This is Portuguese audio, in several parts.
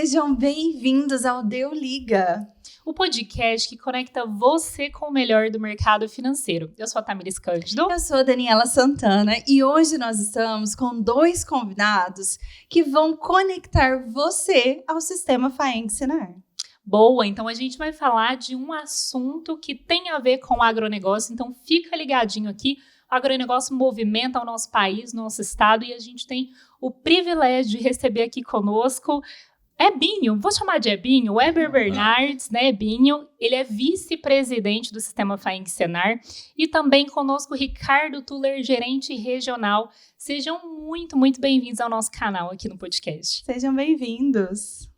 Sejam bem-vindos ao Deu Liga, o podcast que conecta você com o melhor do mercado financeiro. Eu sou a Tamires Cândido. Eu sou a Daniela Santana e hoje nós estamos com dois convidados que vão conectar você ao sistema FAENG Senar. Boa, então a gente vai falar de um assunto que tem a ver com o agronegócio, então fica ligadinho aqui. O agronegócio movimenta o nosso país, nosso estado, e a gente tem o privilégio de receber aqui conosco Ebinho, vou chamar de Ebinho, Weber Bernardes, né, Ebinho, ele é vice-presidente do Sistema FAENG Senar, e também conosco Ricardo Tuller, gerente regional. Sejam muito, muito bem-vindos ao nosso canal aqui no podcast. Sejam bem-vindos.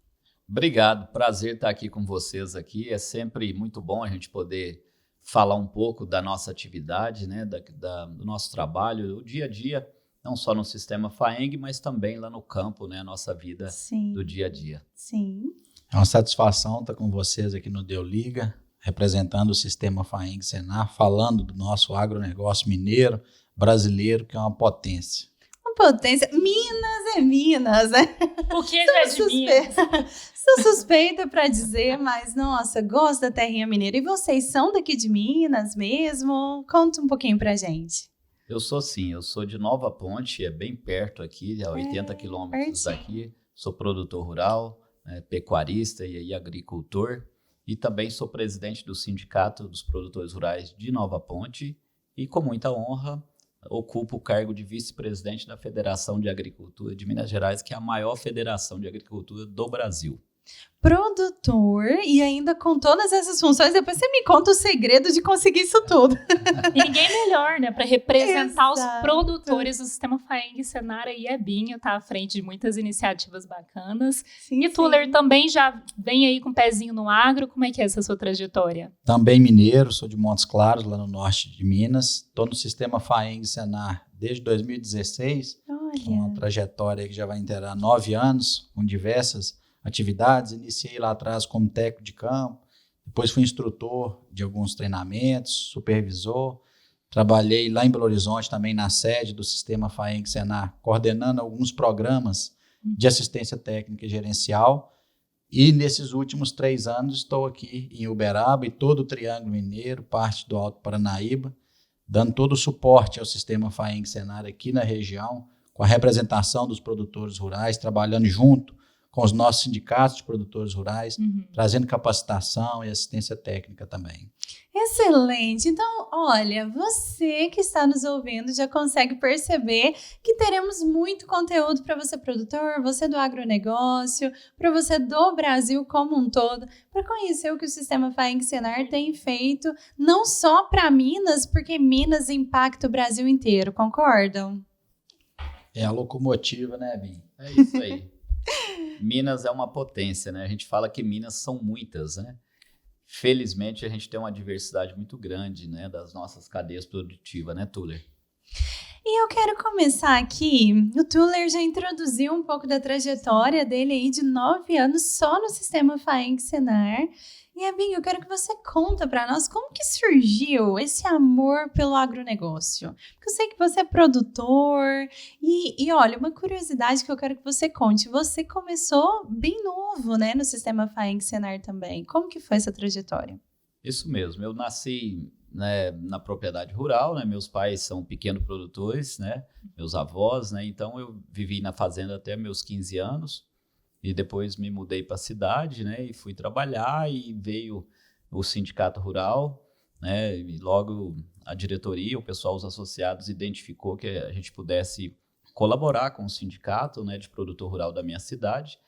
Obrigado, prazer estar aqui com vocês aqui, é sempre muito bom a gente poder falar um pouco da nossa atividade, né, do nosso trabalho, o dia a dia, não só no sistema FAENG, mas também lá no campo, né, a nossa vida do dia a dia. Sim. É uma satisfação estar com vocês aqui no Deu Liga, representando o sistema FAENG Senar, falando do nosso agronegócio mineiro, brasileiro, que é uma potência. Potência. Minas é Minas, né? O que é de Minas? Sou suspeita para dizer, mas nossa, gosto da terrinha mineira. E vocês são daqui de Minas mesmo? Conta um pouquinho pra gente. Eu sou sim, eu sou de Nova Ponte, é bem perto aqui, a 80 quilômetros daqui. Sou produtor rural, pecuarista e agricultor. E também sou presidente do Sindicato dos Produtores Rurais de Nova Ponte. E com muita honra, ocupo o cargo de vice-presidente da Federação de Agricultura de Minas Gerais, que é a maior federação de agricultura do Brasil. Produtor e ainda com todas essas funções, depois você me conta o segredo de conseguir isso tudo. E ninguém melhor, né, para representar os produtores do sistema FAENG Senar, e Ebinho tá à frente de muitas iniciativas bacanas. Sim, e Tuller também já vem aí com o pezinho no agro. Como é que é essa sua trajetória? Também mineiro, sou de Montes Claros, lá no norte de Minas. Estou no sistema FAENG Senar desde 2016. Olha. Uma trajetória que já vai inteirar 9 anos, com diversas atividades. Iniciei lá atrás como técnico de campo, depois fui instrutor de alguns treinamentos, supervisor. Trabalhei lá em Belo Horizonte também na sede do sistema FAENG Senar, coordenando alguns programas de assistência técnica e gerencial. E nesses últimos 3 anos estou aqui em Uberaba e todo o Triângulo Mineiro, parte do Alto Paranaíba, dando todo o suporte ao sistema FAENG Senar aqui na região, com a representação dos produtores rurais, trabalhando junto com os nossos sindicatos de produtores rurais, trazendo capacitação e assistência técnica também. Excelente! Então, olha, você que está nos ouvindo já consegue perceber que teremos muito conteúdo para você produtor, você do agronegócio, para você do Brasil como um todo, para conhecer o que o sistema FAENG Senar tem feito, não só para Minas, porque Minas impacta o Brasil inteiro, concordam? É a locomotiva, né, Bim? É isso aí. Minas é uma potência, né? A gente fala que Minas são muitas, né? Felizmente, a gente tem uma diversidade muito grande, né, das nossas cadeias produtivas, né, Tuller? E eu quero começar aqui, o Tuller já introduziu um pouco da trajetória dele aí de 9 anos só no sistema FAENG Senar. E, Ebinho, eu quero que você conta para nós como que surgiu esse amor pelo agronegócio. Porque eu sei que você é produtor e olha, uma curiosidade que eu quero que você conte. Você começou bem novo, né, no sistema FAENG Senar também. Como que foi essa trajetória? Isso mesmo. Eu nasci, né, na propriedade rural, né? Meus pais são pequenos produtores, né? Meus avós, né? Então eu vivi na fazenda até meus 15 anos. E depois me mudei para a cidade, né, e fui trabalhar, e veio o sindicato rural, né, e logo a diretoria, o pessoal, os associados, identificou que a gente pudesse colaborar com o sindicato, né, de produtor rural da minha cidade,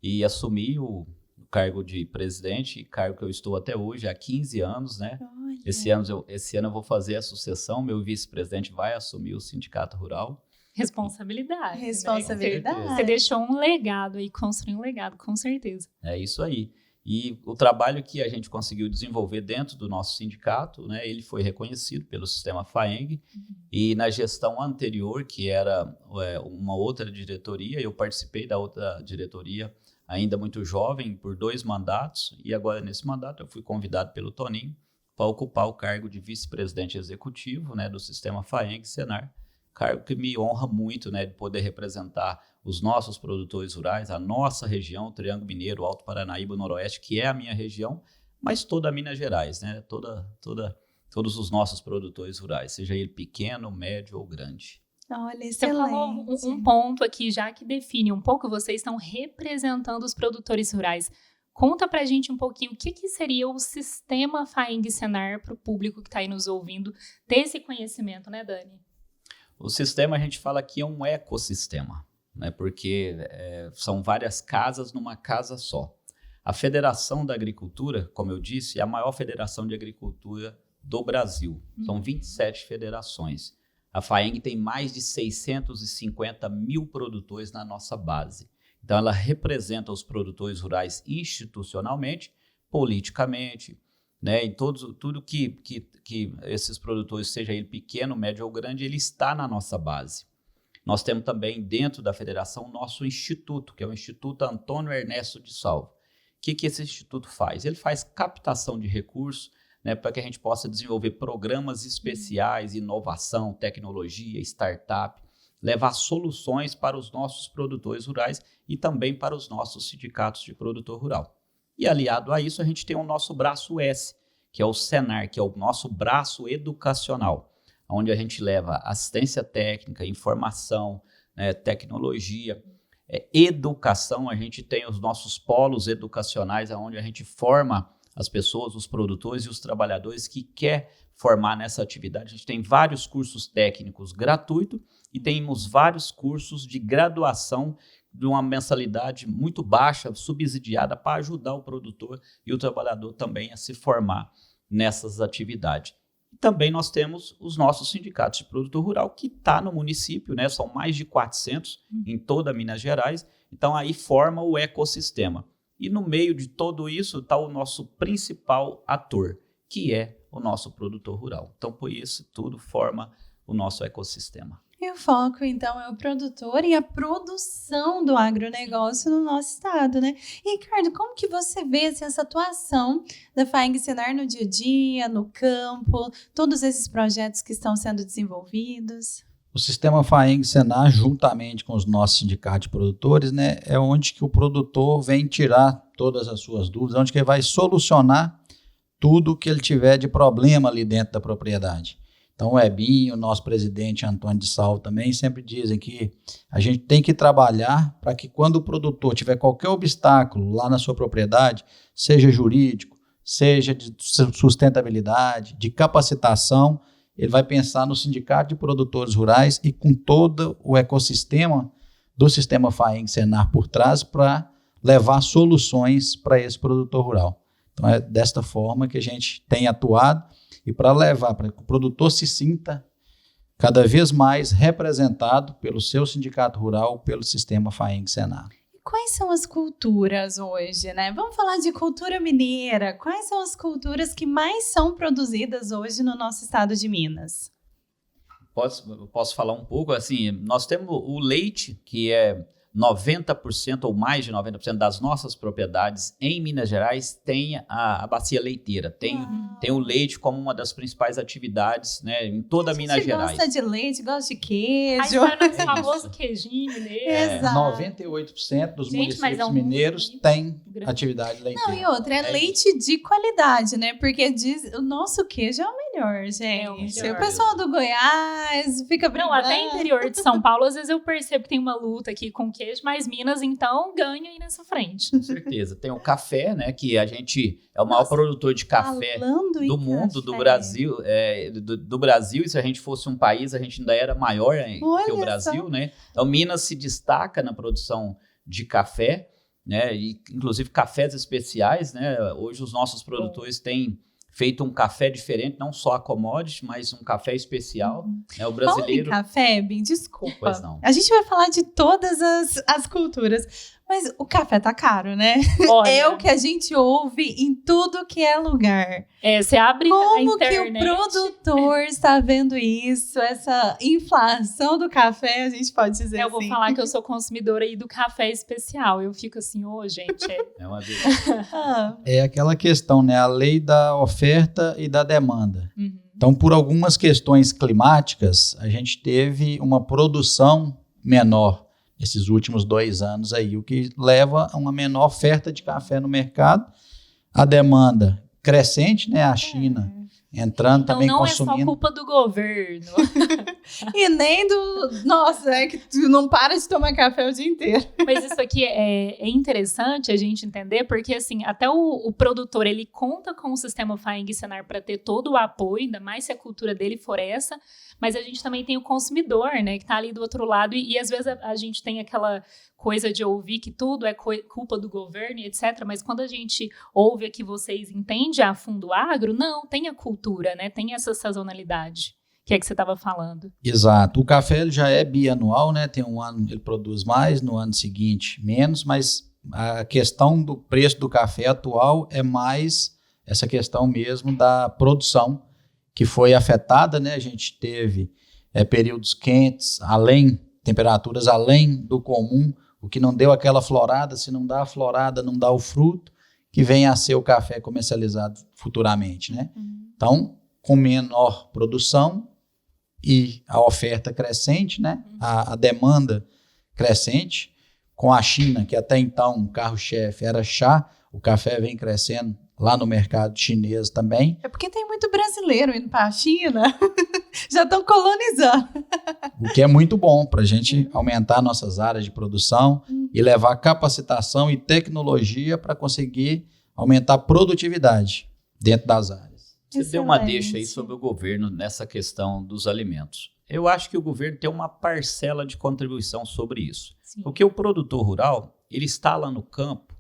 e assumi o cargo de presidente, cargo que eu estou até hoje, há 15 anos, né. Esse ano eu vou fazer a sucessão, meu vice-presidente vai assumir o sindicato rural. Responsabilidade. Né? Você deixou um legado aí, construiu um legado, com certeza. É isso aí. E o trabalho que a gente conseguiu desenvolver dentro do nosso sindicato, né, ele foi reconhecido pelo sistema FAENG. E na gestão anterior, que era uma outra diretoria, eu participei da outra diretoria ainda muito jovem, por 2 mandatos. E agora, nesse mandato, eu fui convidado pelo Toninho para ocupar o cargo de vice-presidente executivo, né, do sistema FAENG Senar. cargo que me honra muito, né, de poder representar os nossos produtores rurais, a nossa região, o Triângulo Mineiro, o Alto Paranaíba, o Noroeste, que é a minha região, mas toda a Minas Gerais, né, todos os nossos produtores rurais, seja ele pequeno, médio ou grande. Olha, Você falou excelente. um ponto aqui já que define um pouco, vocês estão representando os produtores rurais. Conta pra gente um pouquinho o que seria o sistema FAENG Senar para o público que está aí nos ouvindo ter esse conhecimento, né, Dani? O sistema, a gente fala que é um ecossistema, né, porque são várias casas numa casa só. A Federação da Agricultura, como eu disse, é a maior federação de agricultura do Brasil. São 27 federações. A FAENG tem mais de 650 mil produtores na nossa base. Então, ela representa os produtores rurais institucionalmente, politicamente, né, em tudo que esses produtores, seja ele pequeno, médio ou grande, ele está na nossa base. Nós temos também, dentro da federação, nosso instituto, que é o Instituto Antônio Ernesto de Salvo. O que esse instituto faz? Ele faz captação de recursos, né, para que a gente possa desenvolver programas especiais, inovação, tecnologia, startup, levar soluções para os nossos produtores rurais e também para os nossos sindicatos de produtor rural. E aliado a isso, a gente tem o nosso braço S, que é o Senar, que é o nosso braço educacional, onde a gente leva assistência técnica, informação, né, tecnologia, educação. A gente tem os nossos polos educacionais, onde a gente forma as pessoas, os produtores e os trabalhadores que quer formar nessa atividade. A gente tem vários cursos técnicos gratuitos e temos vários cursos de graduação de uma mensalidade muito baixa, subsidiada, para ajudar o produtor e o trabalhador também a se formar nessas atividades. E também nós temos os nossos sindicatos de produtor rural, que está no município, né? São mais de 400 em toda Minas Gerais, então aí forma o ecossistema. E no meio de tudo isso está o nosso principal ator, que é o nosso produtor rural. Então, por isso, tudo forma o nosso ecossistema. E o foco, então, é o produtor e a produção do agronegócio no nosso estado, né? E, Ricardo, como que você vê essa atuação da FAENG Senar no dia a dia, no campo, todos esses projetos que estão sendo desenvolvidos? O sistema FAENG Senar, juntamente com os nossos sindicatos de produtores, né, é onde que o produtor vem tirar todas as suas dúvidas, onde que ele vai solucionar tudo que ele tiver de problema ali dentro da propriedade. Então, o Ebinho, o nosso presidente Antônio de Salvo também sempre dizem que a gente tem que trabalhar para que quando o produtor tiver qualquer obstáculo lá na sua propriedade, seja jurídico, seja de sustentabilidade, de capacitação, ele vai pensar no sindicato de produtores rurais e com todo o ecossistema do sistema FAENG Senar por trás para levar soluções para esse produtor rural. Então é desta forma que a gente tem atuado e para levar, para que o produtor se sinta cada vez mais representado pelo seu sindicato rural, pelo sistema FAENG Senar. Quais são as culturas hoje, né? Vamos falar de cultura mineira. Quais são as culturas que mais são produzidas hoje no nosso estado de Minas? Posso falar um pouco? Assim, nós temos o leite, que é 90% ou mais de 90% das nossas propriedades em Minas Gerais tem a bacia leiteira, tem o leite como uma das principais atividades, né, em toda Minas Gerais. Gosta de leite, gosta de queijo. Aí vai no famoso queijinho mineiro. Exato. 98% dos Gente, mas municípios é um mineiros muito têm grande. atividade leiteira. Não, e outra, é leite de qualidade, né? Porque diz, o nosso queijo é o melhor, gente. É o melhor. O pessoal do Goiás fica brincando. Não, até interior de São Paulo, às vezes eu percebo que tem uma luta aqui com queijo, mas Minas, então, ganha aí nessa frente. Com certeza. Tem o café, né, que a gente é o maior produtor de café do mundo, do Brasil. Do Brasil, e se a gente fosse um país, a gente ainda era maior que o Brasil, né? Então, Minas se destaca na produção de café, né? E, inclusive, cafés especiais, né? Hoje, os nossos produtores têm feito um café diferente, não só a commodity, mas um café especial. Né? O brasileiro... Falando em café, Bim, desculpa. Pois não. A gente vai falar de todas as culturas, mas o café tá caro, né? Olha, É o que a gente ouve em tudo que é lugar. você abre a Como que internet... o produtor está vendo isso? Essa inflação do café, a gente pode dizer assim. Eu vou falar que eu sou consumidora aí do café especial. Eu fico assim, gente... É uma delícia. Ah, É aquela questão, né? A lei da oferta e da demanda. Uhum. Então, por algumas questões climáticas, a gente teve uma produção menor nesses últimos 2 anos aí, o que leva a uma menor oferta de café no mercado, a demanda crescente, né? A China entrando Então também não consumindo. é só culpa do governo. E nem do... Nossa, é que tu não para de tomar café o dia inteiro. Mas isso aqui é interessante a gente entender, porque assim, até o produtor, ele conta com o sistema FAENG e Senar para ter todo o apoio, ainda mais se a cultura dele for essa, mas a gente também tem o consumidor, né, que está ali do outro lado, e às vezes a gente tem aquela coisa de ouvir que tudo é culpa do governo e etc, mas quando a gente ouve aqui vocês entendem a fundo o agro, não, tem a cultura, né, tem essa sazonalidade, que é que você estava falando. Exato. O café ele já é bianual, né? Tem um ano ele produz mais, no ano seguinte menos, mas a questão do preço do café atual é mais essa questão mesmo da produção que foi afetada, né? A gente teve períodos quentes, temperaturas além do comum, o que não deu aquela florada. Se não dá a florada, não dá o fruto, que vem a ser o café comercializado futuramente, né? Então, com menor produção e a oferta crescente, né? A demanda crescente, com a China, que até então o carro-chefe era chá, o café vem crescendo lá no mercado chinês também. É porque tem muito brasileiro indo para a China, já estão colonizando. O que é muito bom para a gente aumentar nossas áreas de produção e levar capacitação e tecnologia para conseguir aumentar a produtividade dentro das áreas. Você deu uma deixa aí sobre o governo nessa questão dos alimentos. Eu acho que o governo tem uma parcela de contribuição sobre isso. Sim. Porque o produtor rural, ele está lá no campo,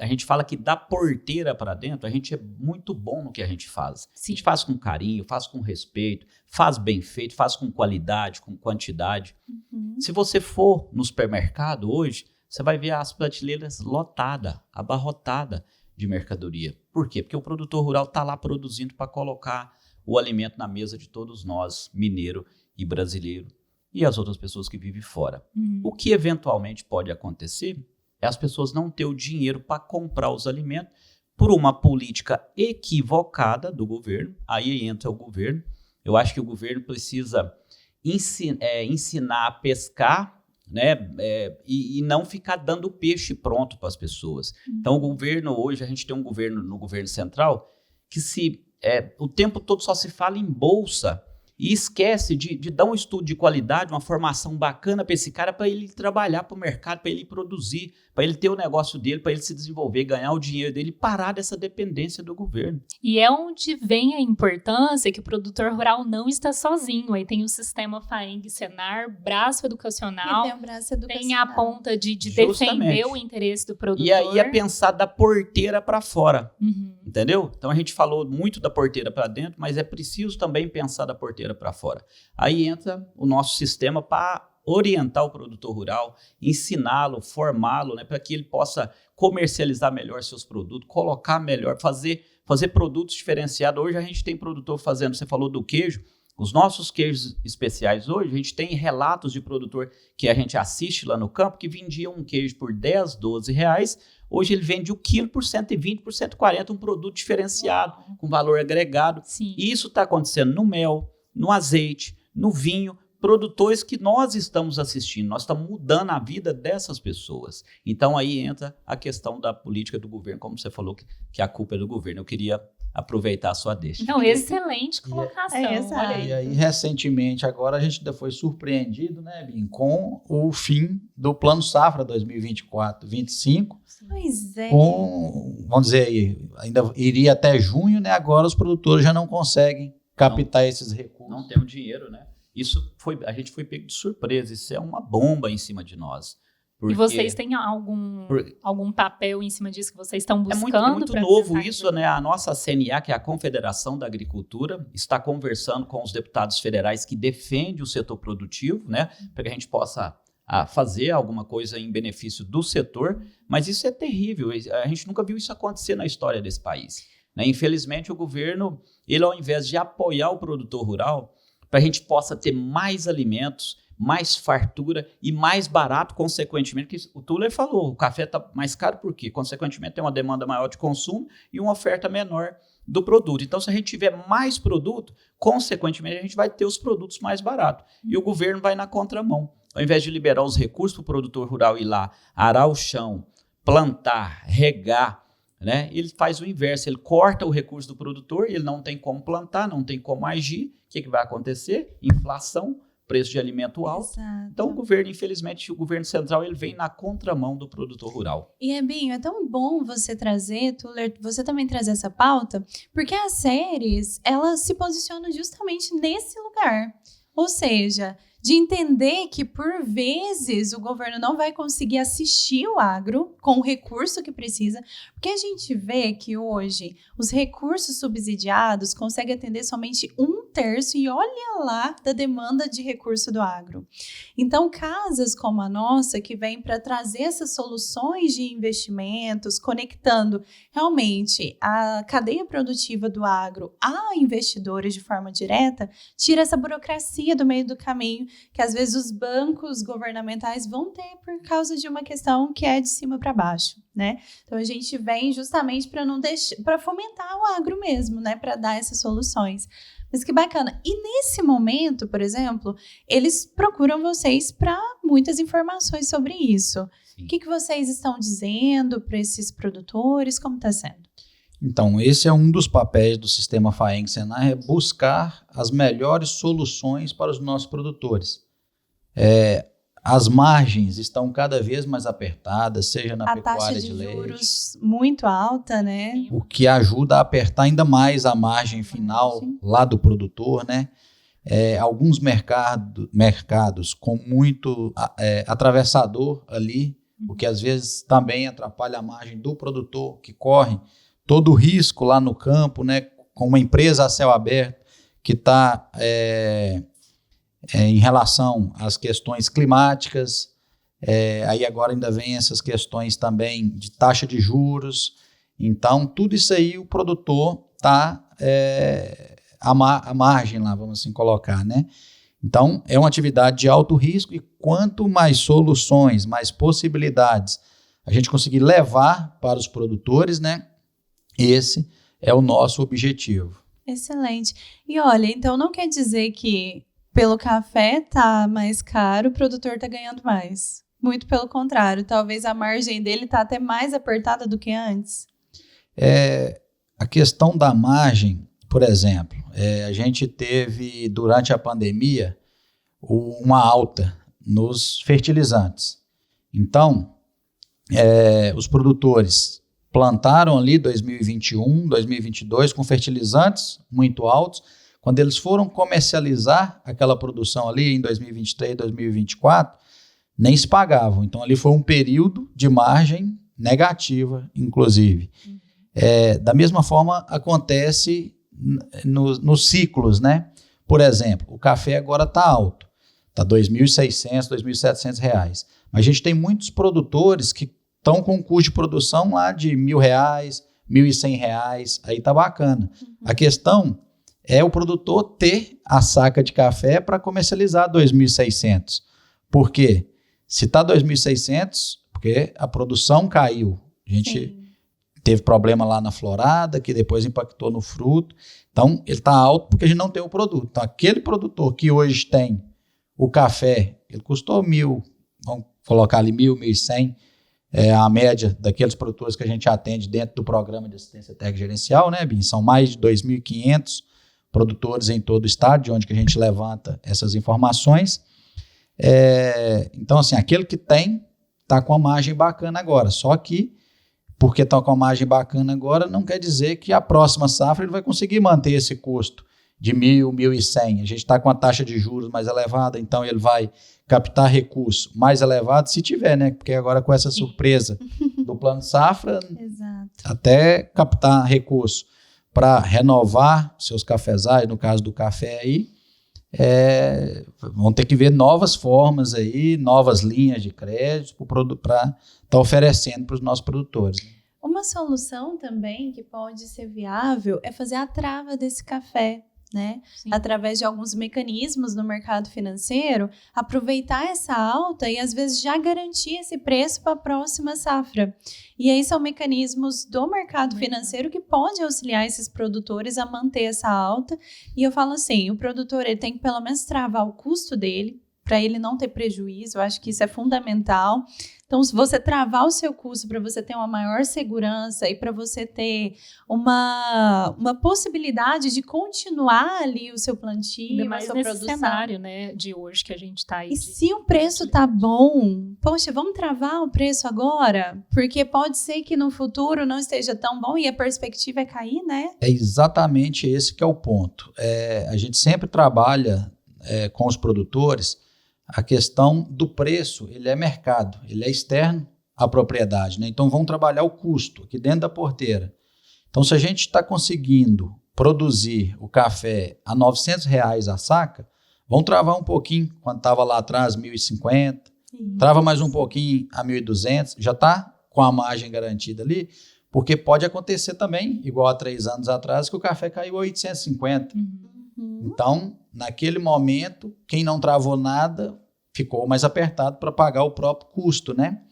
a gente fala que da porteira para dentro, a gente é muito bom no que a gente faz. Sim. A gente faz com carinho, faz com respeito, faz bem feito, faz com qualidade, com quantidade. Se você for no supermercado hoje, você vai ver as prateleiras lotadas, abarrotadas de mercadoria. Por quê? Porque o produtor rural está lá produzindo para colocar o alimento na mesa de todos nós, mineiro e brasileiro, e as outras pessoas que vivem fora. O que eventualmente pode acontecer é as pessoas não ter o dinheiro para comprar os alimentos por uma política equivocada do governo. Aí entra o governo. Eu acho que o governo precisa ensinar a pescar, né, e não ficar dando peixe pronto para as pessoas. Então, o governo hoje, a gente tem um governo no governo central que o tempo todo só se fala em bolsa e esquece de dar um estudo de qualidade, uma formação bacana para esse cara, para ele trabalhar para o mercado, para ele produzir, para ele ter o negócio dele, para ele se desenvolver, ganhar o dinheiro dele e parar dessa dependência do governo. E é onde vem a importância que o produtor rural não está sozinho. Aí tem o sistema FAENG Senar, braço educacional, Tem um braço educacional. tem a ponta de Justamente. defender o interesse do produtor. E aí é pensar da porteira para fora, Uhum. entendeu? Então a gente falou muito da porteira para dentro, mas é preciso também pensar da porteira para fora. Aí entra o nosso sistema para orientar o produtor rural, ensiná-lo, formá-lo, né, para que ele possa comercializar melhor seus produtos, colocar melhor, fazer produtos diferenciados. Hoje a gente tem produtor fazendo, você falou do queijo, os nossos queijos especiais hoje, a gente tem relatos de produtor que a gente assiste lá no campo, que vendia um queijo por 10, 12 reais, hoje ele vende o quilo por 120, por 140, um produto diferenciado, com valor agregado. Sim. E isso está acontecendo no mel, no azeite, no vinho, produtores que nós estamos assistindo, nós estamos mudando a vida dessas pessoas. Então aí entra a questão da política do governo, como você falou que a culpa é do governo. Eu queria aproveitar a sua deixa. Não, excelente colocação. exato. Olha aí. E aí, recentemente, agora a gente ainda foi surpreendido, né, Bim, com o fim do Plano Safra 2024-25, Pois é. vamos dizer aí, ainda iria até junho, né, agora os produtores já não conseguem captar esses recursos. Não tem o dinheiro, né? A gente foi pego de surpresa, isso é uma bomba em cima de nós. E vocês têm algum papel em cima disso que vocês estão buscando? É muito novo isso, né? A nossa CNA, que é a Confederação da Agricultura, está conversando com os deputados federais que defendem o setor produtivo, né? Para que a gente possa fazer alguma coisa em benefício do setor, mas isso é terrível, a gente nunca viu isso acontecer na história desse país, né? Infelizmente o governo, ele ao invés de apoiar o produtor rural, para a gente possa ter mais alimentos, mais fartura e mais barato, consequentemente, que o Tuller falou, o café está mais caro por quê? Consequentemente tem uma demanda maior de consumo e uma oferta menor do produto. Então, se a gente tiver mais produto, consequentemente, a gente vai ter os produtos mais baratos. E o governo vai na contramão. Ao invés de liberar os recursos para o produtor rural ir lá, arar o chão, plantar, regar, né? Ele faz o inverso, ele corta o recurso do produtor, ele não tem como plantar, não tem como agir. O que vai acontecer? Inflação, preço de alimento alto. Exato. Então, o governo, infelizmente, o governo central, ele vem na contramão do produtor rural. E, Ebinho, é tão bom você trazer, Tuller, você também trazer essa pauta, porque as séries, elas se posicionam justamente nesse lugar. Ou seja, de entender que, por vezes, o governo não vai conseguir assistir o agro com o recurso que precisa, porque a gente vê que hoje os recursos subsidiados conseguem atender somente 1/3 e olha lá da demanda de recurso do agro. Então, casas como a nossa, que vem para trazer essas soluções de investimentos, conectando realmente a cadeia produtiva do agro a investidores de forma direta, tira essa burocracia do meio do caminho que às vezes os bancos governamentais vão ter por causa de uma questão que é de cima para baixo, né? Então a gente vem justamente para não deixar, para fomentar o agro mesmo, né? Para dar essas soluções. Mas que bacana. E nesse momento, por exemplo, eles procuram vocês para muitas informações sobre isso. Sim. O que vocês estão dizendo para esses produtores? Como está sendo? Então, esse é um dos papéis do sistema FAENG-SENAR, é buscar as melhores soluções para os nossos produtores. As margens estão cada vez mais apertadas, seja na pecuária de leite. A taxa de juros muito alta, né? O que ajuda a apertar ainda mais a margem final lá do produtor, né? Alguns mercados com muito atravessador ali, o que às vezes também atrapalha a margem do produtor, que corre todo o risco lá no campo, né, com uma empresa a céu aberto que está em relação às questões climáticas, aí agora ainda vem essas questões também de taxa de juros. Então, tudo isso aí o produtor está à margem lá, vamos assim colocar, né? Então, é uma atividade de alto risco e quanto mais soluções, mais possibilidades a gente conseguir levar para os produtores, né? Esse é o nosso objetivo. Excelente. E olha, então não quer dizer que pelo café tá mais caro, o produtor tá ganhando mais. Muito pelo contrário, talvez a margem dele tá até mais apertada do que antes. A questão da margem, por exemplo, a gente teve durante a pandemia uma alta nos fertilizantes. Então, os produtores plantaram ali 2021, 2022 com fertilizantes muito altos. Quando eles foram comercializar aquela produção ali em 2023, 2024, nem se pagavam. Então ali foi um período de margem negativa, inclusive. Da mesma forma acontece nos ciclos, né? Por exemplo, o café agora está alto, está R$ 2.600, R$ 2.700. Mas a gente tem muitos produtores que estão com um custo de produção lá de R$ 1.000, R$ 1.100, aí tá bacana. A questão é o produtor ter a saca de café para comercializar 2.600. Por quê? Se tá 2.600, porque a produção caiu. A gente teve problema lá na florada, que depois impactou no fruto. Então, ele tá alto porque a gente não tem o produto. Então, aquele produtor que hoje tem o café, ele custou 1.000, vamos colocar ali 1.000, 1.100, a média daqueles produtores que a gente atende dentro do programa de assistência técnica gerencial, né, Bim? São mais de 2.500 produtores em todo o estado, de onde que a gente levanta essas informações. Então, assim, aquele que tem, está com a margem bacana agora. Só que, porque está com a margem bacana agora, não quer dizer que a próxima safra ele vai conseguir manter esse custo de 1.000, 1.100. A gente está com a taxa de juros mais elevada, então ele vai captar recurso mais elevado, se tiver, né? Porque agora com essa surpresa do plano safra, até captar recurso para renovar seus cafezais, no caso do café aí, vão ter que ver novas formas aí, novas linhas de crédito para estar oferecendo para os nossos produtores. Uma solução também que pode ser viável é fazer a trava desse café. né? Sim. Através de alguns mecanismos no mercado financeiro, aproveitar essa alta e às vezes já garantir esse preço para a próxima safra. E aí são mecanismos do mercado financeiro que podem auxiliar esses produtores a manter essa alta. E eu falo assim, o produtor ele tem que pelo menos travar o custo dele, para ele não ter prejuízo. Eu acho que isso é fundamental. Então, se você travar o seu custo para você ter uma maior segurança e para você ter uma possibilidade de continuar ali o seu plantio, Ainda a mais sua nesse produção. cenário, né, de hoje que a gente está aí. E se o preço tá bom, poxa, vamos travar o preço agora? Porque pode ser que no futuro não esteja tão bom e a perspectiva é cair, né? É exatamente esse que é o ponto. A gente sempre trabalha com os produtores a questão do preço, ele é mercado, ele é externo à propriedade, né? Então vamos trabalhar o custo aqui dentro da porteira. Então se a gente está conseguindo produzir o café a R$900 a saca, vamos travar um pouquinho, quando estava lá atrás 1.050, trava mais um pouquinho a 1.200, já está com a margem garantida ali, porque pode acontecer também, igual há 3 anos atrás, que o café caiu a 850. Então, naquele momento, quem não travou nada ficou mais apertado para pagar o próprio custo, né?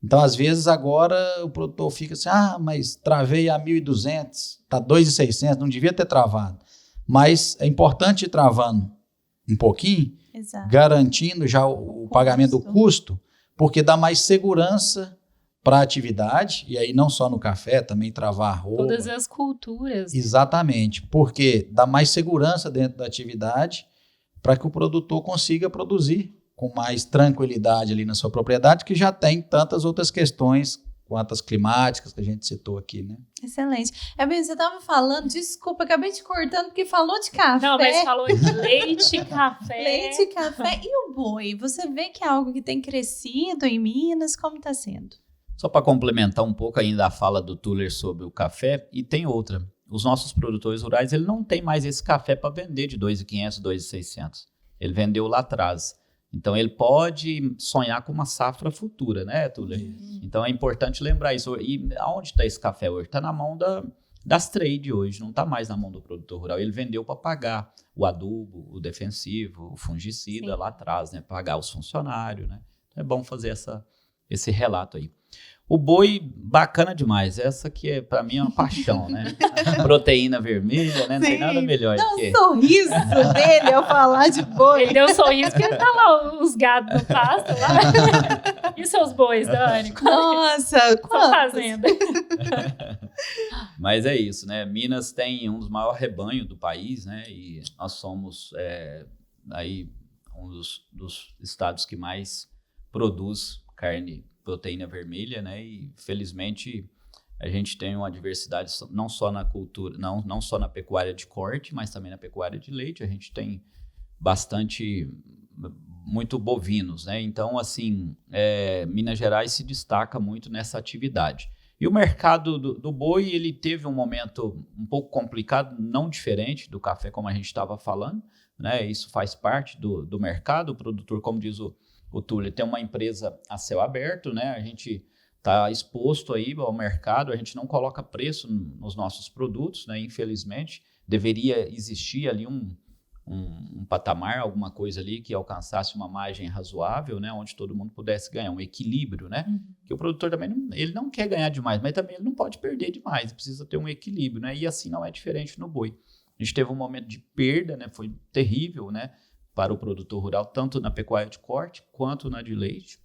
Então, às vezes, agora o produtor fica assim, mas travei a 1.200, está 2.600, não devia ter travado. Mas é importante ir travando um pouquinho, Exato. garantindo já o pagamento do custo, porque dá mais segurança para a atividade, e aí não só no café, também travar a roupa. Todas as culturas. Exatamente, porque dá mais segurança dentro da atividade para que o produtor consiga produzir com mais tranquilidade ali na sua propriedade, que já tem tantas outras questões quanto as climáticas que a gente citou aqui, né? Excelente. Bem, você estava falando, desculpa, acabei te cortando porque falou de café. Não, mas falou de leite, café. Leite, café e o boi. Você vê que é algo que tem crescido em Minas, como está sendo? Só para complementar um pouco ainda a fala do Tuller sobre o café, e tem outra. Os nossos produtores rurais, ele não tem mais esse café para vender de 2.500, 2.600. Ele vendeu lá atrás. Então, ele pode sonhar com uma safra futura, né, Tuller? Então, é importante lembrar isso. E aonde está esse café hoje? Está na mão das trade hoje, não está mais na mão do produtor rural. Ele vendeu para pagar o adubo, o defensivo, o fungicida lá atrás, né? Pagar os funcionários, né? Então, é bom fazer esse relato aí. O boi, bacana demais. Essa que para mim é uma paixão, né? Proteína vermelha, né? Não tem nada melhor Dá do que... um sorriso dele ao falar de boi. Ele deu um sorriso porque tá lá os gados no pasto lá. E seus bois, Dani? Nossa, Estão quantos? fazendo. Mas é isso, né? Minas tem um dos maiores rebanhos do país, né? E nós somos aí um dos estados que mais produz proteína vermelha, né? E felizmente a gente tem uma diversidade não só na cultura, não só na pecuária de corte, mas também na pecuária de leite. A gente tem muito bovinos, né? Então, assim, Minas Gerais se destaca muito nessa atividade. E o mercado do boi, ele teve um momento um pouco complicado, não diferente do café, como a gente estava falando, né? Isso faz parte do mercado. O produtor, como diz o Tuller, tem uma empresa a céu aberto, né? A gente está exposto aí ao mercado, a gente não coloca preço nos nossos produtos, né? Infelizmente, deveria existir ali um patamar, alguma coisa ali que alcançasse uma margem razoável, né? Onde todo mundo pudesse ganhar um equilíbrio, né? Que o produtor também ele não quer ganhar demais, mas também ele não pode perder demais, precisa ter um equilíbrio, né? E assim não é diferente no boi. A gente teve um momento de perda, né? Foi terrível, né? Para o produtor rural, tanto na pecuária de corte quanto na de leite.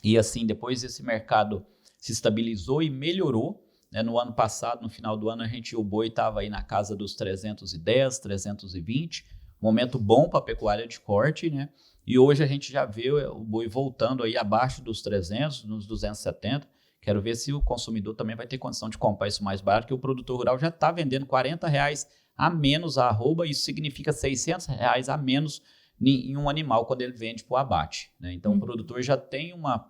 E assim, depois esse mercado se estabilizou e melhorou, né? No ano passado, no final do ano, o boi estava aí na casa dos 310, 320, momento bom para a pecuária de corte, né? E hoje a gente já vê o boi voltando aí abaixo dos 300, nos 270. Quero ver se o consumidor também vai ter condição de comprar isso mais barato, que o produtor rural já está vendendo R$40 a menos a arroba, isso significa R$600 a menos em um animal quando ele vende para o abate, né? Então o produtor já tem uma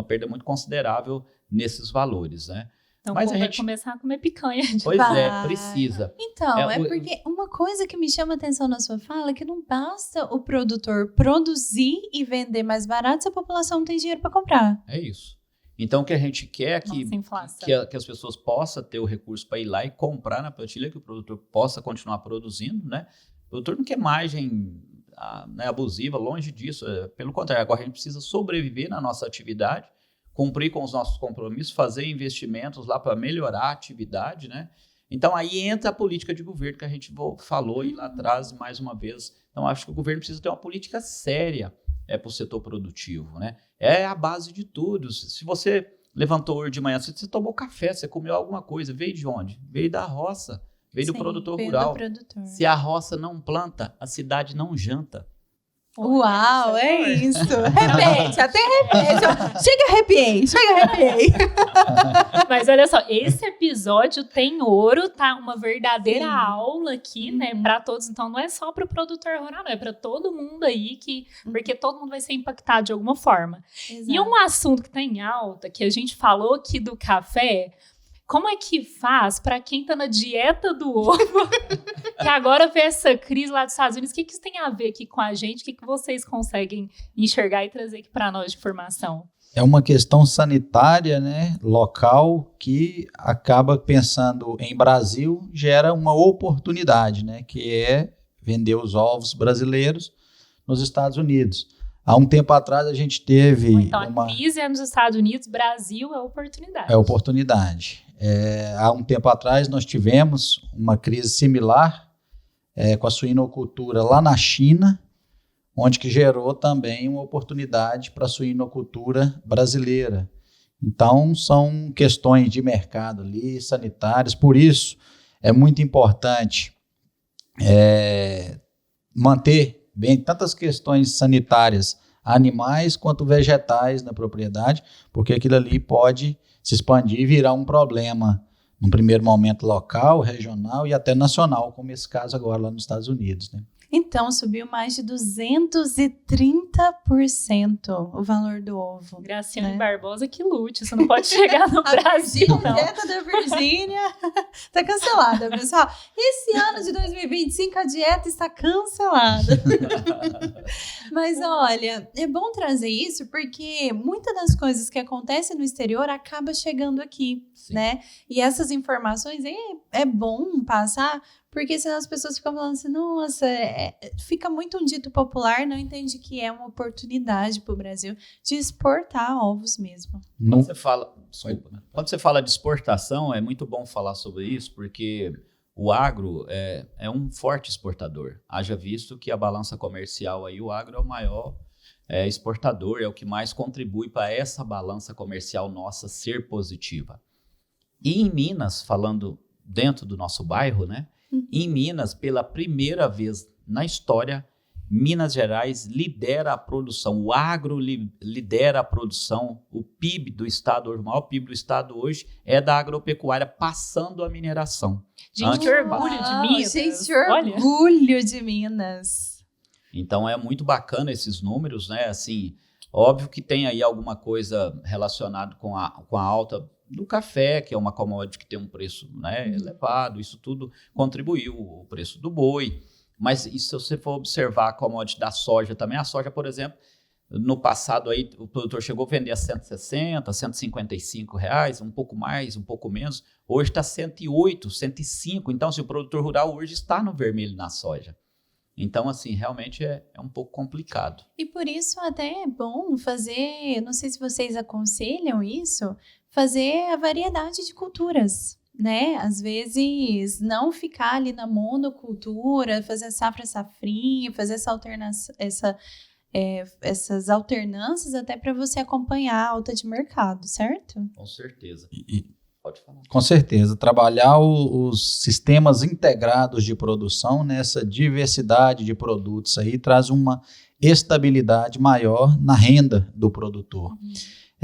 perda muito considerável nesses valores, né? Então, Mas vai começar a comer picanha. Pois precisa. Então, porque uma coisa que me chama a atenção na sua fala é que não basta o produtor produzir e vender mais barato se a população não tem dinheiro para comprar. É isso. Então, o que a gente quer é Nossa, que as pessoas possam ter o recurso para ir lá e comprar na prateleira, que o produtor possa continuar produzindo, né? O produtor não quer margem né, abusiva, longe disso. Pelo contrário, agora a gente precisa sobreviver na nossa atividade, cumprir com os nossos compromissos, fazer investimentos lá para melhorar a atividade, né? Então, aí entra a política de governo que a gente falou aí lá atrás, mais uma vez. Então, acho que o governo precisa ter uma política séria para o setor produtivo, né? É a base de tudo. Se você levantou hoje de manhã, você tomou café, você comeu alguma coisa, veio de onde? Veio da roça, veio do produtor rural. Se a roça não planta, a cidade não janta. Uau, é isso. Repete, até repete. Chega, arrepiei. Mas olha só, esse episódio tem ouro, tá? Uma verdadeira aula aqui, né, para todos. Então não é só para o produtor rural, não, é para todo mundo aí, porque todo mundo vai ser impactado de alguma forma. Exato. E um assunto que tá em alta, que a gente falou aqui do café, como é que faz para quem tá na dieta do ovo, que agora vê essa crise lá dos Estados Unidos, o que isso tem a ver aqui com a gente? O que vocês conseguem enxergar e trazer aqui para nós de informação? É uma questão sanitária, né, local, que acaba pensando em Brasil, gera uma oportunidade, né, que é vender os ovos brasileiros nos Estados Unidos. Há um tempo atrás a gente teve então, a crise é nos Estados Unidos, Brasil é oportunidade. É oportunidade. Há um tempo atrás nós tivemos uma crise similar com a suinocultura lá na China, onde que gerou também uma oportunidade para a suinocultura brasileira. Então, são questões de mercado ali, sanitárias, por isso é muito importante manter bem tantas questões sanitárias, animais quanto vegetais na propriedade, porque aquilo ali pode se expandir e virar um problema, num primeiro momento local, regional e até nacional, como esse caso agora lá nos Estados Unidos, né? Então, subiu mais de 230% o valor do ovo. Graciane Barbosa, que lute, você não pode chegar no Brasil, não. A dieta da Virgínia está cancelada, pessoal. Esse ano de 2025 a dieta está cancelada. Mas olha, é bom trazer isso porque muitas das coisas que acontecem no exterior acaba chegando aqui, né? E essas informações é bom passar, porque senão as pessoas ficam falando assim, nossa, fica muito um dito popular, não entende que é uma oportunidade para o Brasil de exportar ovos mesmo. Quando você fala de exportação, é muito bom falar sobre isso, porque o agro é um forte exportador. Haja visto que a balança comercial aí, o agro é o maior exportador, é o que mais contribui para essa balança comercial nossa ser positiva. E em Minas, falando dentro do nosso bairro, né? Em Minas, pela primeira vez na história, Minas Gerais lidera a produção, o agro lidera a produção, o PIB do estado, o maior PIB do estado hoje é da agropecuária, passando a mineração. Gente, que orgulho de Minas! Gente, orgulho de Minas! Então é muito bacana esses números, né? Assim, óbvio que tem aí alguma coisa relacionada com a alta do café, que é uma commodity que tem um preço, né, elevado, isso tudo contribuiu, o preço do boi. Mas e se você for observar a commodity da soja também, a soja, por exemplo, no passado aí, o produtor chegou a vender a 160, 155 reais, um pouco mais, um pouco menos. Hoje está 108, 105. Então, se o produtor rural hoje está no vermelho na soja. Então, assim, realmente é um pouco complicado. E por isso até é bom fazer, não sei se vocês aconselham isso, fazer a variedade de culturas, né? Às vezes não ficar ali na monocultura, fazer safrinha, fazer essa alternação, essas alternâncias até para você acompanhar a alta de mercado, certo? Com certeza. Pode falar. Com certeza. Trabalhar os sistemas integrados de produção, nessa diversidade de produtos aí, traz uma estabilidade maior na renda do produtor.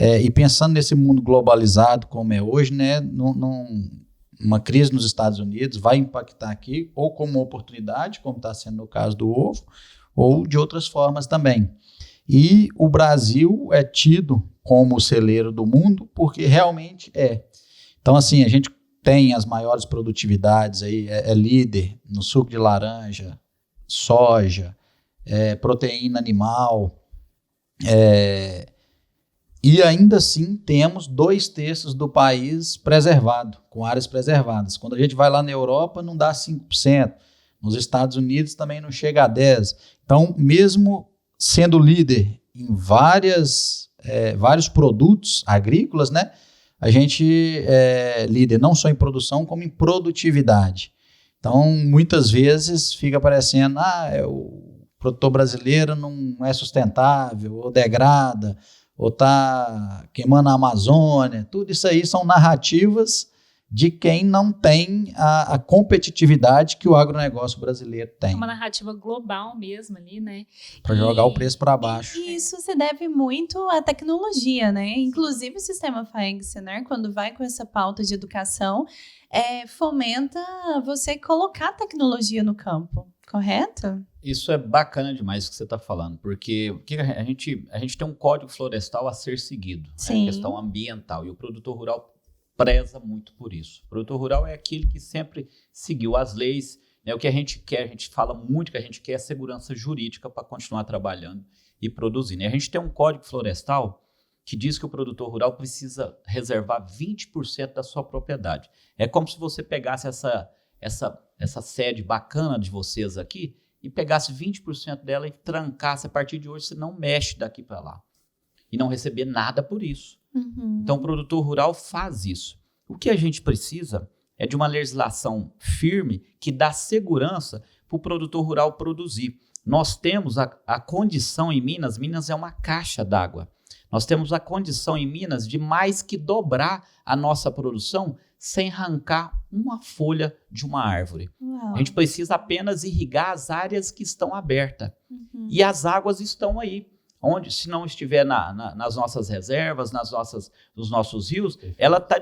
E pensando nesse mundo globalizado como é hoje, né, uma crise nos Estados Unidos vai impactar aqui ou como uma oportunidade, como está sendo no caso do ovo, ou de outras formas também. E o Brasil é tido como o celeiro do mundo porque realmente é. Então, assim, a gente tem as maiores produtividades aí, é líder no suco de laranja, soja, proteína animal, E ainda assim temos 2/3 do país preservado, com áreas preservadas. Quando a gente vai lá na Europa, não dá 5%. Nos Estados Unidos também não chega a 10%. Então, mesmo sendo líder em vários produtos agrícolas, né, a gente é líder não só em produção, como em produtividade. Então, muitas vezes fica parecendo o produtor brasileiro não é sustentável, ou degrada, ou está queimando a Amazônia. Tudo isso aí são narrativas de quem não tem a competitividade que o agronegócio brasileiro tem. É uma narrativa global mesmo ali, né? Para jogar o preço para baixo. E isso se deve muito à tecnologia, né? Inclusive o sistema FAEG-Senar, quando vai com essa pauta de educação, fomenta você colocar tecnologia no campo, correto? Isso é bacana demais o que você está falando, porque a gente tem um código florestal a ser seguido, né? Questão ambiental, e o produtor rural preza muito por isso. O produtor rural é aquele que sempre seguiu as leis, né? O que a gente quer, a gente fala muito que a gente quer é segurança jurídica para continuar trabalhando e produzindo. E a gente tem um código florestal que diz que o produtor rural precisa reservar 20% da sua propriedade. É como se você pegasse essa sede bacana de vocês aqui e pegasse 20% dela e trancasse. A partir de hoje você não mexe daqui para lá e não receber nada por isso. Uhum. Então o produtor rural faz isso. O que a gente precisa é de uma legislação firme que dá segurança para o produtor rural produzir. Nós temos a condição em Minas é uma caixa d'água. Nós temos a condição em Minas de mais que dobrar a nossa produção sem arrancar uma folha de uma árvore. Uau. A gente precisa apenas irrigar as áreas que estão abertas. Uhum. E as águas estão aí. Onde, se não estiver nas nossas reservas, nos nossos rios, ela tá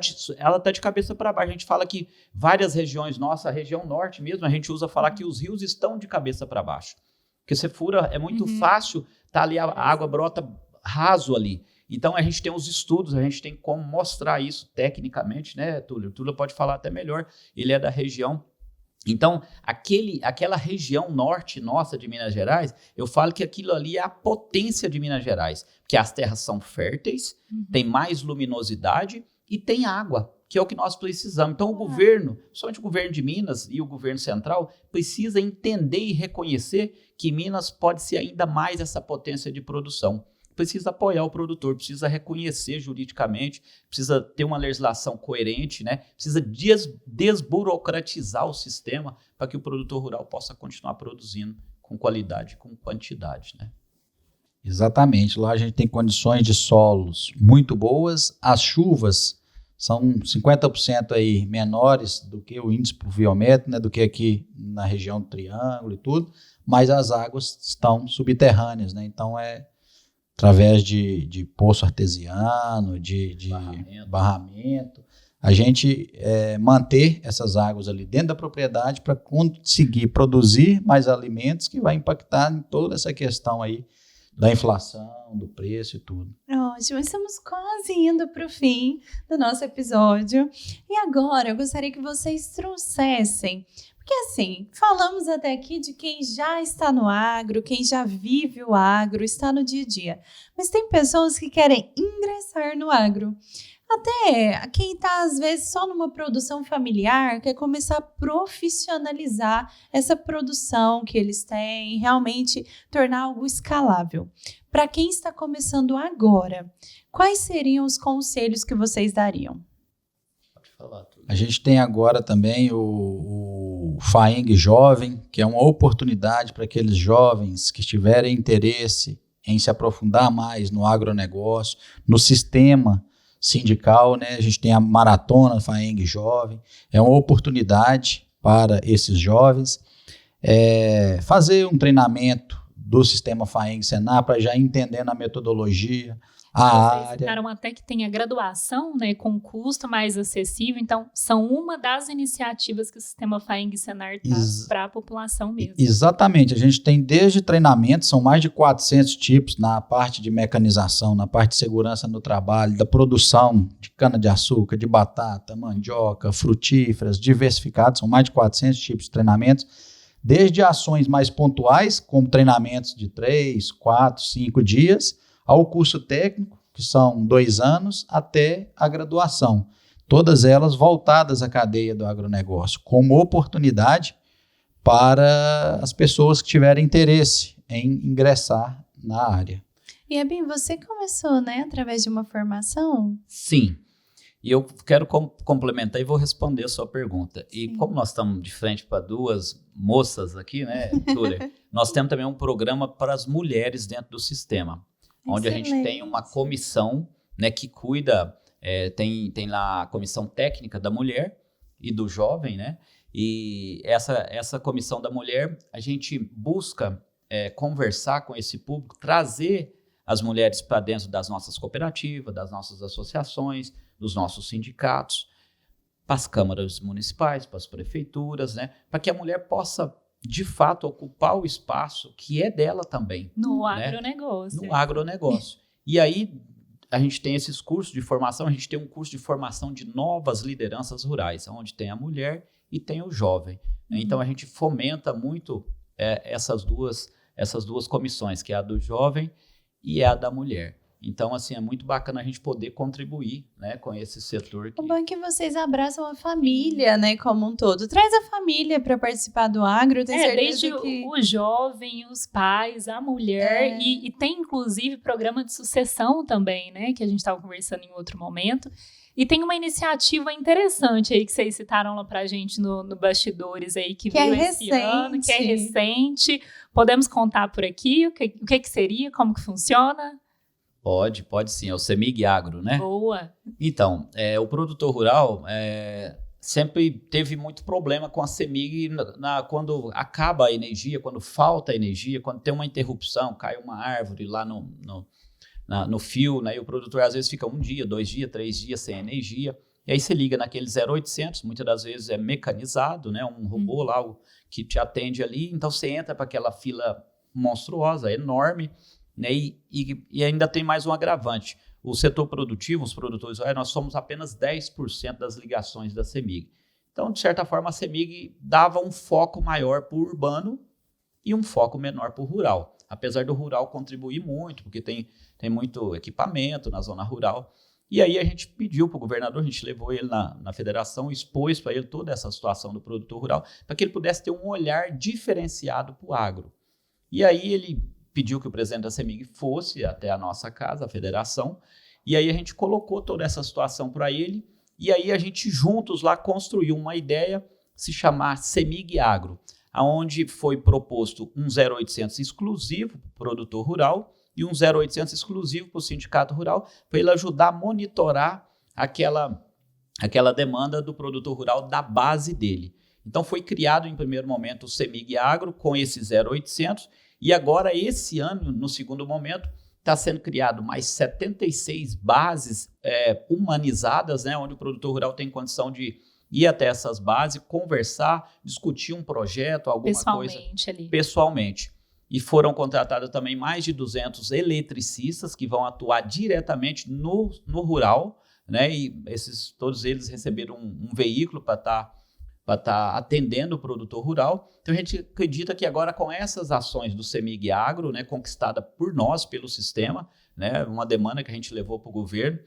de cabeça para baixo. A gente fala que várias regiões, nossa região norte mesmo, a gente usa falar que os rios estão de cabeça para baixo. Porque você fura, é muito fácil, tá ali, a água brota raso ali. Então a gente tem os estudos, a gente tem como mostrar isso tecnicamente, né, Túlio? O Túlio pode falar até melhor, ele é da região. Então, aquela região norte nossa de Minas Gerais, eu falo que aquilo ali é a potência de Minas Gerais, porque as terras são férteis, tem mais luminosidade e tem água, que é o que nós precisamos. Então, o governo, somente o governo de Minas e o governo central, precisa entender e reconhecer que Minas pode ser ainda mais essa potência de produção. Precisa apoiar o produtor, precisa reconhecer juridicamente, precisa ter uma legislação coerente, né? Precisa desburocratizar o sistema para que o produtor rural possa continuar produzindo com qualidade, com quantidade, né? Exatamente. Lá a gente tem condições de solos muito boas, as chuvas são 50% aí menores do que o índice pluviométrico, né? Do que aqui na região do Triângulo e tudo, mas as águas estão subterrâneas, né? Então através de poço artesiano, de barramento, a gente manter essas águas ali dentro da propriedade para conseguir produzir mais alimentos que vai impactar em toda essa questão aí da inflação, do preço e tudo. Ótimo, estamos quase indo para o fim do nosso episódio. E agora eu gostaria que vocês trouxessem, porque assim, falamos até aqui de quem já está no agro, quem já vive o agro, está no dia a dia. Mas tem pessoas que querem ingressar no agro. Até quem está, às vezes, só numa produção familiar, quer começar a profissionalizar essa produção que eles têm, realmente tornar algo escalável. Para quem está começando agora, quais seriam os conselhos que vocês dariam? Pode falar, Túlio. A gente tem agora também o FAEG Jovem, que é uma oportunidade para aqueles jovens que tiverem interesse em se aprofundar mais no agronegócio, no sistema sindical, né? A gente tem a Maratona FAEG Jovem, é uma oportunidade para esses jovens fazer um treinamento do sistema FAEG-Senar para já entendendo a metodologia, Vocês citaram até que tem a graduação, né, com custo mais acessível, então são uma das iniciativas que o sistema FAEG-Senar traz para a população mesmo. Exatamente, a gente tem desde treinamento, são mais de 400 tipos na parte de mecanização, na parte de segurança no trabalho, da produção de cana-de-açúcar, de batata, mandioca, frutíferas, diversificados, são mais de 400 tipos de treinamentos, desde ações mais pontuais, como treinamentos de 3, 4, 5 dias, ao curso técnico, que são 2 anos, até a graduação. Todas elas voltadas à cadeia do agronegócio, como oportunidade para as pessoas que tiverem interesse em ingressar na área. E, Abim, você começou, né, através de uma formação? Sim. E eu quero complementar e vou responder a sua pergunta. E como nós estamos de frente para 2 moças aqui, né, Túlia, nós temos também um programa para as mulheres dentro do sistema, onde a gente tem uma comissão, né, que cuida, tem lá a comissão técnica da mulher e do jovem, né, e essa comissão da mulher, a gente busca conversar com esse público, trazer as mulheres para dentro das nossas cooperativas, das nossas associações, dos nossos sindicatos, para as câmaras municipais, para as prefeituras, né? Para que a mulher possa, de fato, ocupar o espaço que é dela também. No né? agronegócio. No agronegócio. E aí, a gente tem esses cursos de formação, a gente tem um curso de formação de novas lideranças rurais, onde tem a mulher e tem o jovem. Então, a gente fomenta muito essas duas comissões, que é a do jovem e a da mulher. Então, assim, é muito bacana a gente poder contribuir, né, com esse setor. O bom é que vocês abraçam a família, né, como um todo. Traz a família para participar do agro, tenho certeza desde que... o jovem, os pais, a mulher, e tem, inclusive, programa de sucessão também, né, que a gente estava conversando em outro momento. E tem uma iniciativa interessante aí que vocês citaram lá pra gente no Bastidores aí, que veio esse ano, que é recente. Podemos contar por aqui o que seria, como que funciona? Pode sim, é o CEMIG Agro, né? Boa! Então, o produtor rural sempre teve muito problema com a CEMIG quando acaba a energia, quando falta energia, quando tem uma interrupção, cai uma árvore lá no fio, né? E o produtor às vezes fica 1 dia, 2 dias, 3 dias sem energia. E aí você liga naquele 0800, muitas das vezes é mecanizado, né? Um robô lá que te atende ali. Então você entra para aquela fila monstruosa, enorme, né? E ainda tem mais um agravante. O setor produtivo, os produtores, nós somos apenas 10% das ligações da CEMIG. Então, de certa forma, a CEMIG dava um foco maior para o urbano e um foco menor para o rural. Apesar do rural contribuir muito, porque tem muito equipamento na zona rural. E aí a gente pediu para o governador, a gente levou ele na federação, expôs para ele toda essa situação do produtor rural, para que ele pudesse ter um olhar diferenciado para o agro. E aí ele pediu que o presidente da CEMIG fosse até a nossa casa, a federação, e aí a gente colocou toda essa situação para ele, e aí a gente juntos lá construiu uma ideia, se chamar CEMIG Agro, onde foi proposto um 0800 exclusivo para o produtor rural e um 0800 exclusivo para o sindicato rural, para ele ajudar a monitorar aquela demanda do produtor rural da base dele. Então foi criado em primeiro momento o CEMIG Agro com esse 0800, e agora, esse ano, no segundo momento, está sendo criado mais 76 bases humanizadas, né, onde o produtor rural tem condição de ir até essas bases, conversar, discutir um projeto, alguma coisa. Pessoalmente. E foram contratados também mais de 200 eletricistas que vão atuar diretamente no rural, né, e todos eles receberam um veículo para estar atendendo o produtor rural. Então, a gente acredita que agora, com essas ações do CEMIG Agro, né, conquistada por nós, pelo sistema, né, uma demanda que a gente levou para o governo,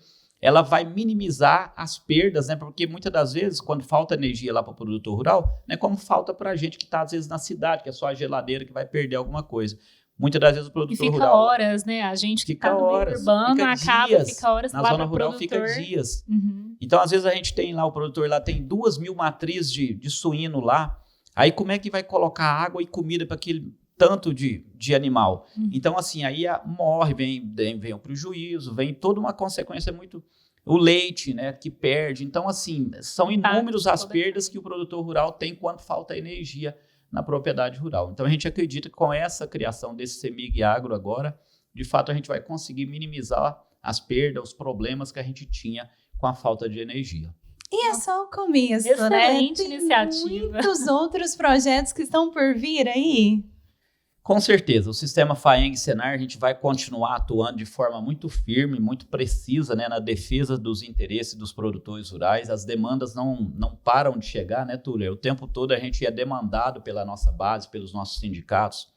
ela vai minimizar as perdas, né, porque muitas das vezes, quando falta energia lá para o produtor rural, né, como falta para a gente que está, às vezes, na cidade, que é só a geladeira que vai perder alguma coisa. Muitas das vezes o produtor rural... E fica horas, né? A gente que está no meio urbano fica horas na lá zona rural, produtor. fica dias. Então, às vezes, a gente tem lá, o produtor lá tem 2.000 matrizes de suíno lá. Aí, como é que vai colocar água e comida para aquele tanto de animal? Então, assim, aí morre, vem o prejuízo, vem toda uma consequência muito... O leite, né, que perde. Então, assim, são inúmeras as perdas que o produtor rural tem quando falta energia na propriedade rural. Então, a gente acredita que com essa criação desse CEMIG Agro agora, de fato, a gente vai conseguir minimizar as perdas, os problemas que a gente tinha com a falta de energia. E é só o começo, Excelente né? iniciativa. Tem muitos outros projetos que estão por vir aí. Com certeza, o sistema FAENG Senar, a gente vai continuar atuando de forma muito firme, muito precisa, né, na defesa dos interesses dos produtores rurais. As demandas não param de chegar, né, Túlio? O tempo todo a gente é demandado pela nossa base, pelos nossos sindicatos,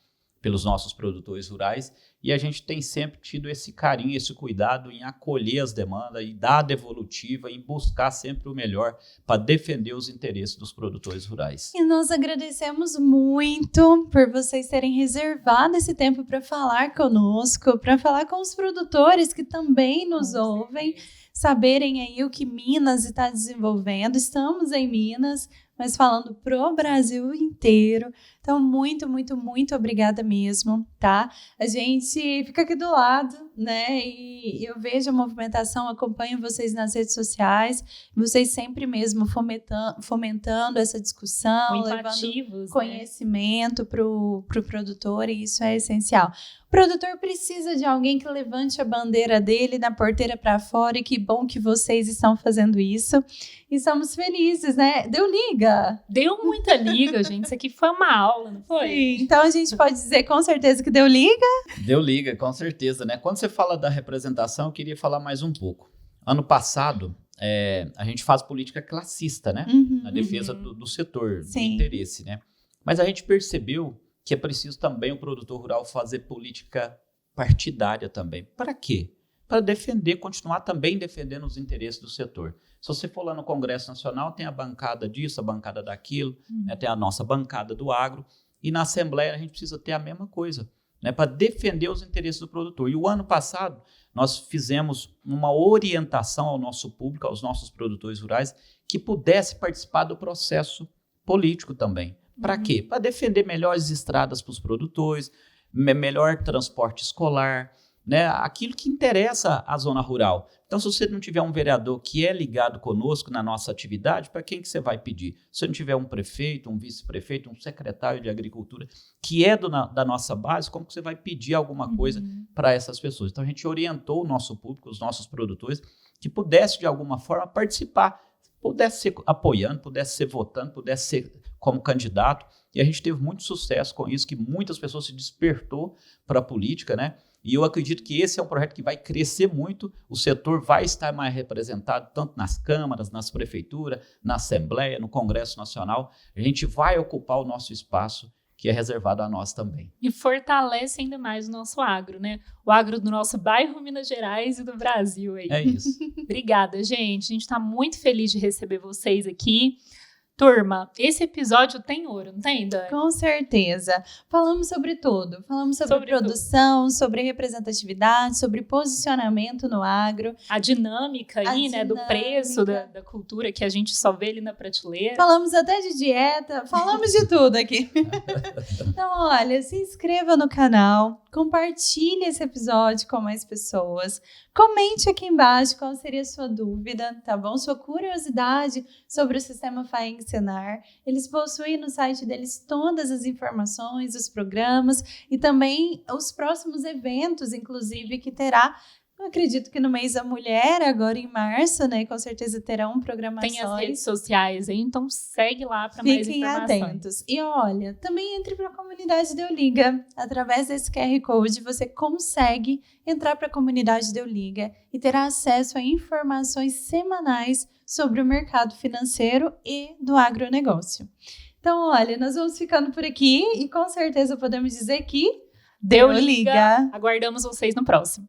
pelos nossos produtores rurais, e a gente tem sempre tido esse carinho, esse cuidado em acolher as demandas e dar a devolutiva, em buscar sempre o melhor para defender os interesses dos produtores rurais. E nós agradecemos muito por vocês terem reservado esse tempo para falar conosco, para falar com os produtores que também nos ouvem, saberem aí o que Minas está desenvolvendo. Estamos em Minas, mas falando pro Brasil inteiro. Então, muito, muito, muito obrigada mesmo, tá? A gente fica aqui do lado, né? E eu vejo a movimentação, acompanho vocês nas redes sociais, vocês sempre mesmo fomentando essa discussão, muito levando ativos, conhecimento pro produtor, e isso é essencial. O produtor precisa de alguém que levante a bandeira dele da porteira para fora, e que bom que vocês estão fazendo isso. E estamos felizes, né? Deu liga! Deu muita liga, gente. Isso aqui foi uma aula, não foi? Sim, então a gente pode dizer com certeza que deu liga. Deu liga, com certeza, né? Quando você fala da representação, eu queria falar mais um pouco. Ano passado, a gente faz política classista, né? Na defesa do setor, do interesse, né? Mas a gente percebeu que é preciso também o produtor rural fazer política partidária também. Para quê? Para defender, continuar também defendendo os interesses do setor. Se você for lá no Congresso Nacional, tem a bancada disso, a bancada daquilo, né, tem a nossa bancada do agro, e na Assembleia a gente precisa ter a mesma coisa, né, para defender os interesses do produtor. E o ano passado, nós fizemos uma orientação ao nosso público, aos nossos produtores rurais, que pudesse participar do processo político também. Para quê? Para defender melhores estradas para os produtores, melhor transporte escolar, né, aquilo que interessa à zona rural. Então, se você não tiver um vereador que é ligado conosco na nossa atividade, para quem que você vai pedir? Se você não tiver um prefeito, um vice-prefeito, um secretário de agricultura, que é da nossa base, como que você vai pedir alguma coisa para essas pessoas? Então, a gente orientou o nosso público, os nossos produtores, que pudesse, de alguma forma, participar, pudesse ser apoiando, pudesse ser votando, pudesse ser como candidato, e a gente teve muito sucesso com isso, que muitas pessoas se despertou para a política, né? E eu acredito que esse é um projeto que vai crescer muito, o setor vai estar mais representado, tanto nas câmaras, nas prefeituras, na Assembleia, no Congresso Nacional. A gente vai ocupar o nosso espaço, que é reservado a nós também. E fortalece ainda mais o nosso agro, né? O agro do nosso bairro Minas Gerais e do Brasil aí. É isso. Obrigada, gente. A gente está muito feliz de receber vocês aqui. Turma, esse episódio tem ouro, não tem, Dani? Com certeza. Falamos sobre tudo. Falamos sobre produção, sobre representatividade, sobre posicionamento no agro. A dinâmica aí, né, do preço da cultura que a gente só vê ali na prateleira. Falamos até de dieta, falamos de tudo aqui. Então, olha, se inscreva no canal, compartilhe esse episódio com mais pessoas. Comente aqui embaixo qual seria a sua dúvida, tá bom? Sua curiosidade sobre o Sistema FAENG Senar. Eles possuem no site deles todas as informações, os programas e também os próximos eventos, inclusive, que terá. Eu acredito que no mês da mulher, agora em março, né? Com certeza terão programações. Tem as redes sociais aí, então segue lá para mais informações. Fiquem atentos. E olha, também entre para a comunidade Deu Liga. Através desse QR Code, você consegue entrar para a comunidade Deu Liga e terá acesso a informações semanais sobre o mercado financeiro e do agronegócio. Então, olha, nós vamos ficando por aqui e com certeza podemos dizer que Deu Liga. Aguardamos vocês no próximo.